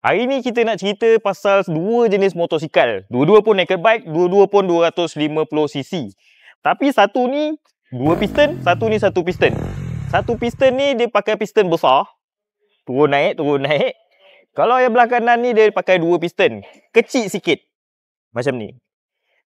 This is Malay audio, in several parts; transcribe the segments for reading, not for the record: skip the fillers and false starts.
Hari ni kita nak cerita pasal dua jenis motosikal. Dua-dua pun naked bike, dua-dua pun 250cc. Tapi satu ni dua piston, satu ni satu piston. Satu piston ni dia pakai piston besar. Turun naik, turun naik. Kalau yang belah kanan ni dia pakai dua piston. Kecil sikit. Macam ni.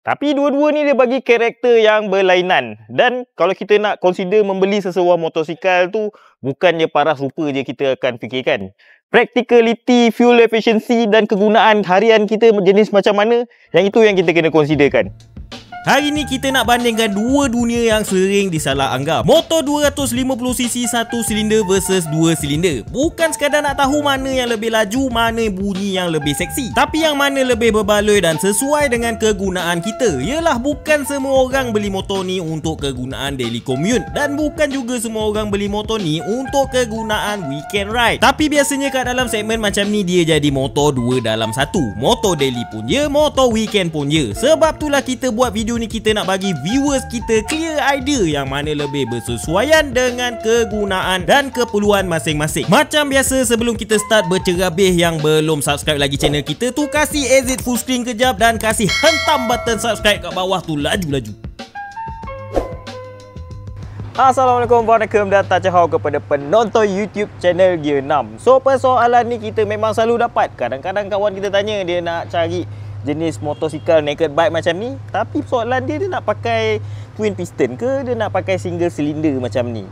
Tapi dua-dua ni dia bagi karakter yang berlainan. Dan kalau kita nak consider membeli sesebuah motosikal tu, bukannya paras rupa je kita akan fikirkan. Practicality, fuel efficiency dan kegunaan harian kita jenis macam mana, yang itu yang kita kena considerkan. Hari ni kita nak bandingkan dua dunia yang sering disalah anggap. Motor 250cc satu silinder versus dua silinder. Bukan sekadar nak tahu mana yang lebih laju, mana bunyi yang lebih seksi, tapi yang mana lebih berbaloi dan sesuai dengan kegunaan kita. Yalah, bukan semua orang beli motor ni untuk kegunaan daily commute, dan bukan juga semua orang beli motor ni untuk kegunaan weekend ride. Tapi biasanya kat dalam segmen macam ni dia jadi motor dua dalam satu. Motor daily pun je, motor weekend pun je. Sebab itulah kita buat video ni, kita nak bagi viewers kita clear idea yang mana lebih bersesuaian dengan kegunaan dan keperluan masing-masing. Macam biasa, sebelum kita start bercerabih, yang belum subscribe lagi channel kita tu, kasih exit full screen kejap dan kasih hentam button subscribe kat bawah tu laju-laju. Assalamualaikum, waalaikumsalam dan tajahau kepada penonton YouTube channel Gear 6. So persoalan ni kita memang selalu dapat. Kadang-kadang kawan kita tanya dia nak cari jenis motosikal naked bike macam ni, tapi soalan dia nak pakai twin piston ke, dia nak pakai single cylinder macam ni.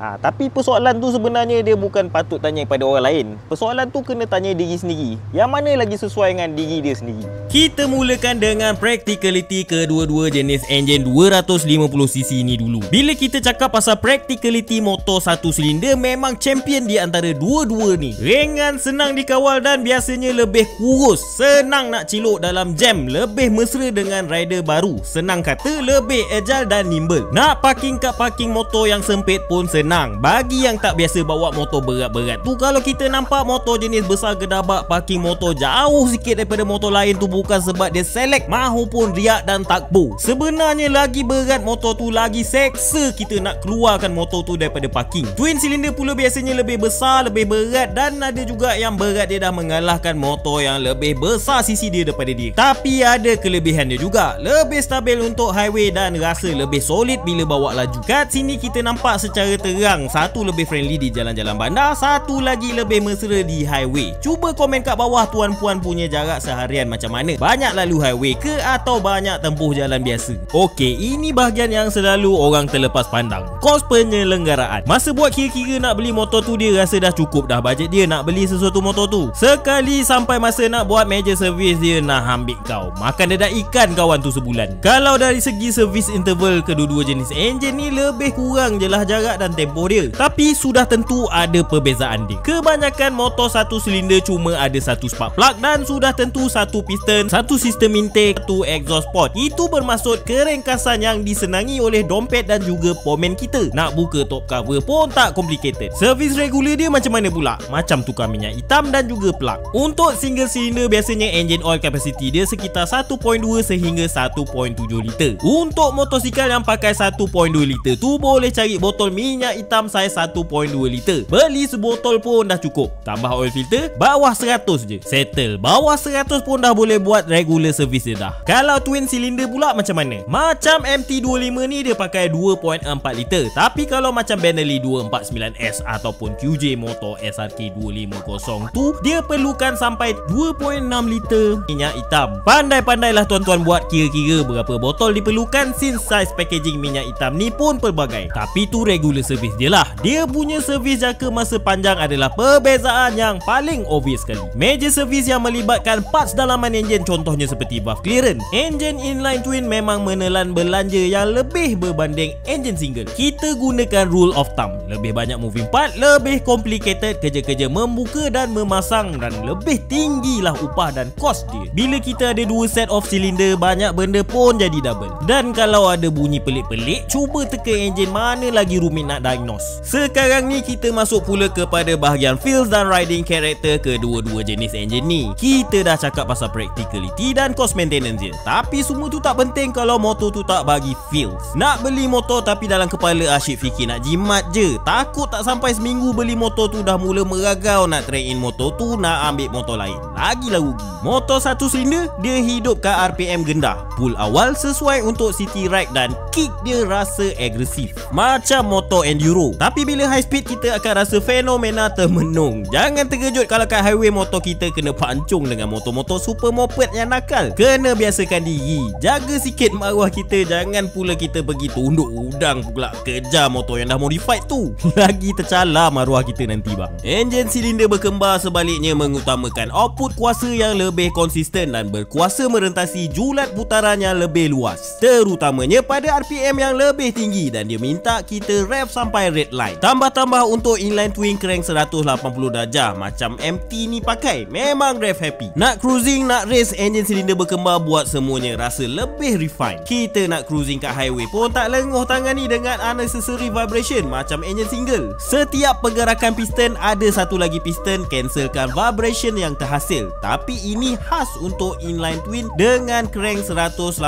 Tapi persoalan tu sebenarnya dia bukan patut tanya kepada orang lain. Persoalan tu kena tanya diri sendiri. Yang mana lagi sesuai dengan diri dia sendiri. Kita mulakan dengan practicality kedua-dua jenis enjin 250cc ni dulu. Bila kita cakap pasal practicality motor satu silinder, memang champion di antara dua-dua ni. Ringan, senang dikawal dan biasanya lebih kurus. Senang nak cilok dalam jam, lebih mesra dengan rider baru. Senang kata, lebih agile dan nimble. Nak parking kat parking motor yang sempit pun senang. Bagi yang tak biasa bawa motor berat-berat tu, kalau kita nampak motor jenis besar gedabak parking motor jauh sikit daripada motor lain tu, bukan sebab dia select mahupun riak dan takbur. Sebenarnya lagi berat motor tu, lagi seksa kita nak keluarkan motor tu daripada parking. Twin cylinder pula biasanya lebih besar, lebih berat, dan ada juga yang berat dia dah mengalahkan motor yang lebih besar sisi dia daripada dia. Tapi ada kelebihan dia juga, lebih stabil untuk highway dan rasa lebih solid bila bawa laju. Kat sini kita nampak secara satu lebih friendly di jalan-jalan bandar, satu lagi lebih mesra di highway. Cuba komen kat bawah tuan-puan punya jarak seharian macam mana? Banyak lalu highway ke atau banyak tempuh jalan biasa? Okey, ini bahagian yang selalu orang terlepas pandang, kos penyelenggaraan. Masa buat kira-kira nak beli motor tu, dia rasa dah cukup dah bajet dia nak beli sesuatu motor tu. Sekali sampai masa nak buat major service, dia nak ambil kau makan dedak ikan kawan tu sebulan. Kalau dari segi service interval kedua-dua jenis enjin ni, lebih kurang je lah jarak dan tempoh dia. Tapi sudah tentu ada perbezaan dia. Kebanyakan motor satu silinder cuma ada satu spark plug, dan sudah tentu satu piston, satu sistem intake, satu exhaust port. Itu bermaksud keringkasan yang disenangi oleh dompet dan juga pomen kita. Nak buka top cover pun tak complicated. Servis regular dia macam mana pula? Macam tukar minyak hitam dan juga plug. Untuk single cylinder biasanya engine oil capacity dia sekitar 1.2 sehingga 1.7 liter. Untuk motosikal yang pakai 1.2 liter tu, boleh cari botol minyak hitam saiz 1.2 liter. Beli sebotol pun dah cukup. Tambah oil filter, bawah 100 je. Settle. Bawah 100 pun dah boleh buat regular service dia dah. Kalau twin cylinder pula macam mana? Macam MT25 ni dia pakai 2.4 liter. Tapi kalau macam Benelli 249S ataupun QJ Motor SRK 250 tu, dia perlukan sampai 2.6 liter minyak hitam. Pandai-pandailah tuan-tuan buat kira-kira berapa botol diperlukan, since size packaging minyak hitam ni pun pelbagai. Tapi tu regular service dia lah. Dia punya servis jangka masa panjang adalah perbezaan yang paling obvious sekali. Major servis yang melibatkan parts dalaman enjin, contohnya seperti valve clearance. Enjin inline twin memang menelan belanja yang lebih berbanding enjin single. Kita gunakan rule of thumb, lebih banyak moving part, lebih complicated kerja-kerja membuka dan memasang, dan lebih tinggilah upah dan kos dia. Bila kita ada dua set of cylinder, banyak benda pun jadi double. Dan kalau ada bunyi pelik-pelik, cuba teka enjin mana lagi rumit nak diagnose. Sekarang ni kita masuk pula kepada bahagian feels dan riding character kedua-dua jenis enjin ni. Kita dah cakap pasal practicality dan cost maintenance je, tapi semua tu tak penting kalau motor tu tak bagi feels. Nak beli motor tapi dalam kepala asyik fikir nak jimat je, takut tak sampai seminggu beli motor tu dah mula meragau nak trade in motor tu, nak ambil motor lain, lagilah rugi. Motor 1 silinder dia hidup kat RPM rendah, pull awal sesuai untuk city ride dan kick dia rasa agresif macam motor enduro. Tapi bila high speed kita akan rasa fenomena termenung. Jangan terkejut kalau kat highway motor kita kena pancung dengan motor-motor super moped yang nakal. Kena biasakan diri, jaga sikit maruah kita, jangan pula kita pergi tunduk udang pula kejar motor yang dah modified tu. Lagi tercalar maruah kita nanti bang. Enjin silinder berkembar sebaliknya mengutamakan output kuasa yang lebih konsisten dan berkuasa merentasi julat putaran yang lebih luas, terutamanya pada RPM yang lebih tinggi, dan dia minta kita rev sampai red line. Tambah-tambah untuk inline twin crank 180 darjah macam MT ni pakai, memang rev happy. Nak cruising, nak race, enjin silinder berkembar buat semuanya rasa lebih refine. Kita nak cruising kat highway pun tak lenguh tangan ni dengan unnecessary vibration macam enjin single. Setiap pergerakan piston ada satu lagi piston cancelkan vibration yang terhasil. Tapi ini khas untuk inline twin dengan crank 180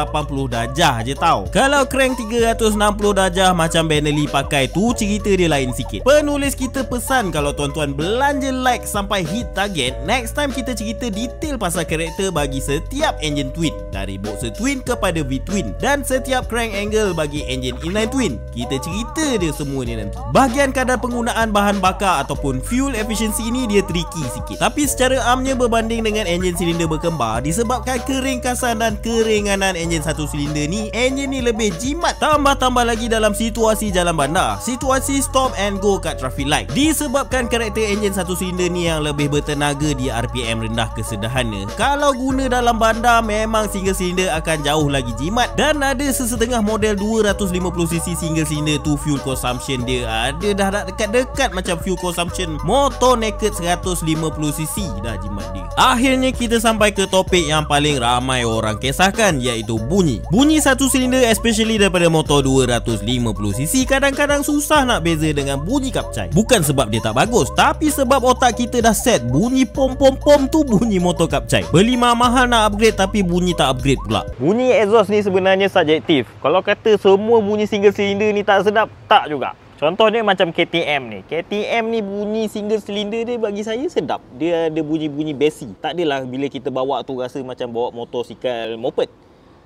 darjah je tau. Kalau crank 360 darjah macam Benelli pakai tu cerita dia lain sikit. Penulis kita pesan kalau tuan-tuan belanja like sampai hit target, next time kita cerita detail pasal karakter bagi setiap engine twin, dari boxer twin kepada V-twin, dan setiap crank angle bagi engine inline twin. Kita cerita dia semua ni nanti. Bahagian kadar penggunaan bahan bakar ataupun fuel efficiency ni dia tricky sikit, tapi secara amnya berbanding dengan enjin silinder berkembar disebabkan keringkasan dan keringanan enjin 1 silinder ni, enjin ni lebih jimat. Tambah-tambah lagi dalam situasi jalan bandar, situasi stop and go kat traffic light. Disebabkan karakter enjin 1 silinder ni yang lebih bertenaga di RPM rendah ke sederhana, kalau guna dalam bandar memang single silinder akan jauh lagi jimat. Dan ada sesetengah model 250cc single silinder tu fuel consumption dia ada dah dekat-dekat macam fuel consumption motor naked 150cc dah jimat dia. Akhirnya kita sampai ke topik yang paling ramai orang kisahkan, iaitu bunyi. Bunyi 1 silinder especially daripada motor 250cc kadang-kadang susah nak beza dengan bunyi kapcai. Bukan sebab dia tak bagus, tapi sebab otak kita dah set bunyi pom-pom-pom tu bunyi motor kapcai. Beli mahal nak upgrade tapi bunyi tak upgrade pula. Bunyi exhaust ni sebenarnya subjektif. Kalau kata semua bunyi single silinder ni tak sedap, tak juga. Contohnya macam KTM ni. KTM ni bunyi single silinder dia bagi saya sedap. Dia ada bunyi-bunyi bassy. Tak adalah bila kita bawa tu rasa macam bawa motosikal moped.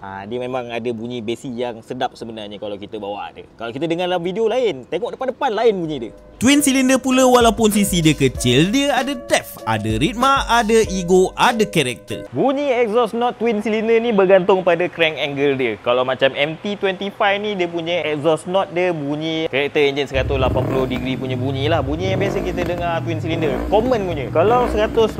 Dia memang ada bunyi bassy yang sedap sebenarnya kalau kita bawa dia. Kalau kita dengar dalam video lain, tengok depan-depan lain bunyi dia. Twin cylinder pula walaupun cc dia kecil, dia ada depth, ada ritma, ada ego, ada karakter. Bunyi exhaust note twin cylinder ni bergantung pada crank angle dia. Kalau macam MT25 ni dia punya exhaust note dia bunyi karakter enjin 180 degree punya bunyi lah. Bunyi yang biasa kita dengar twin cylinder, common punya. Kalau 180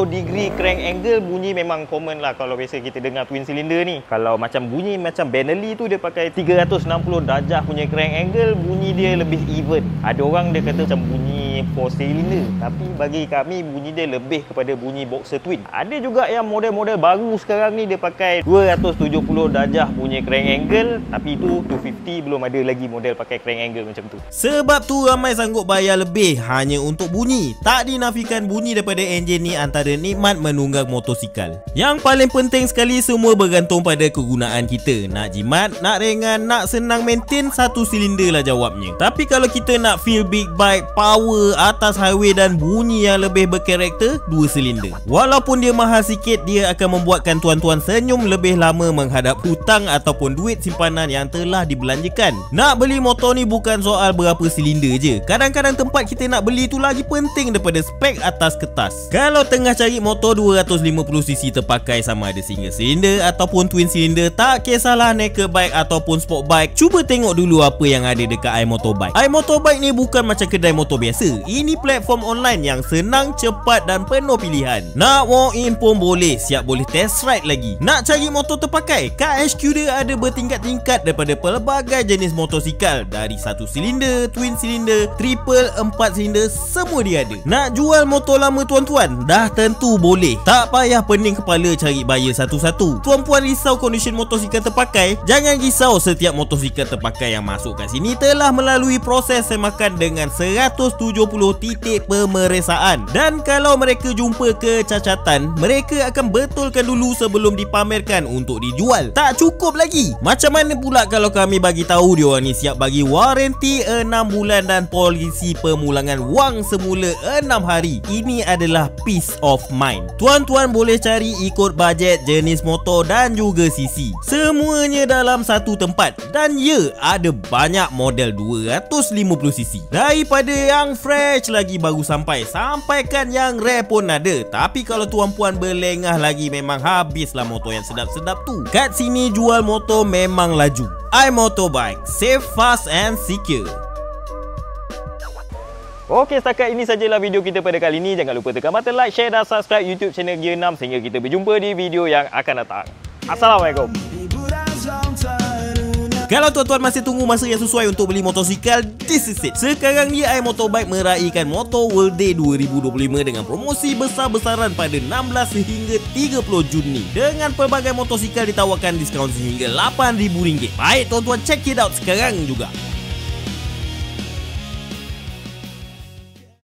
degree crank angle bunyi memang common lah kalau biasa kita dengar twin cylinder ni. Kalau macam bunyi macam Benelli tu dia pakai 360 darjah punya crank angle, bunyi dia lebih even. Ada orang dia kata macam bunyi 4 cylinder, tapi bagi kami bunyi dia lebih kepada bunyi boxer twin. Ada juga yang model-model baru sekarang ni dia pakai 270 darjah punya crank angle, tapi itu 250, belum ada lagi model pakai crank angle macam tu. Sebab tu ramai sanggup bayar lebih hanya untuk bunyi. Tak dinafikan bunyi daripada enjin ni antara nikmat menunggang motosikal. Yang paling penting sekali, semua bergantung pada kegunaan kita. Nak jimat, nak ringan, nak senang maintain, 1 silinder lah jawabnya. Tapi kalau kita nak feel big bike, power atas highway dan bunyi yang lebih berkarakter, 2 silinder. Walaupun dia mahal sikit, dia akan membuatkan tuan-tuan senyum lebih lama menghadap hutang ataupun duit simpanan yang telah dibelanjakan. Nak beli motor ni bukan soal berapa silinder je. Kadang-kadang tempat kita nak beli tu lagi penting daripada spek atas kertas. Kalau tengah cari motor 250cc terpakai sama ada single silinder ataupun twin silinder, tak kisahlah naked bike ataupun sport bike, cuba tengok dulu apa yang ada dekat iMotorbike. iMotorbike ni bukan macam kedai motor biasa. Ini platform online yang senang, cepat dan penuh pilihan. Nak walk in pun boleh, siap boleh test ride lagi. Nak cari motor terpakai? Kat HQ dia ada bertingkat-tingkat daripada pelbagai jenis motosikal. Dari 1 silinder, twin silinder, triple, 4 silinder, semua dia ada. Nak jual motor lama tuan-tuan? Dah tentu boleh. Tak payah pening kepala cari buyer satu-satu. Tuan-puan risau kondisi motosikal terpakai? Jangan risau, setiap motosikal terpakai yang masuk kat sini telah melalui proses semakan dengan 170 titik pemeriksaan. Dan kalau mereka jumpa kecacatan, mereka akan betulkan dulu sebelum dipamerkan untuk dijual. Tak cukup lagi. Macam mana pula kalau kami bagi tahu diorang ni siap bagi waranti 6 bulan dan polisi pemulangan wang semula 6 hari. Ini adalah peace of mind. Tuan-tuan boleh cari ikut bajet, jenis motor dan juga sisi. Semuanya dalam satu tempat. Dan ya, ada banyak model 250cc. Daripada yang fresh lagi baru sampaikan yang rare pun ada. Tapi kalau tuan-puan berlengah lagi, memang habislah motor yang sedap-sedap tu. Kat sini jual motor memang laju. iMotorbike, safe, fast and secure. Okey, setakat ini sajalah video kita pada kali ini. Jangan lupa tekan button like, share dan subscribe YouTube channel Gear 6 sehingga kita berjumpa di video yang akan datang. Assalamualaikum. Kalau tuan-tuan masih tunggu masa yang sesuai untuk beli motosikal, this is it. Sekarang ni iMotorbike meraihkan Motor World Day 2025 dengan promosi besar-besaran pada 16 hingga 30 Jun ni. Dengan pelbagai motosikal ditawarkan diskaun sehingga RM8,000. Baik tuan-tuan, check it out sekarang juga.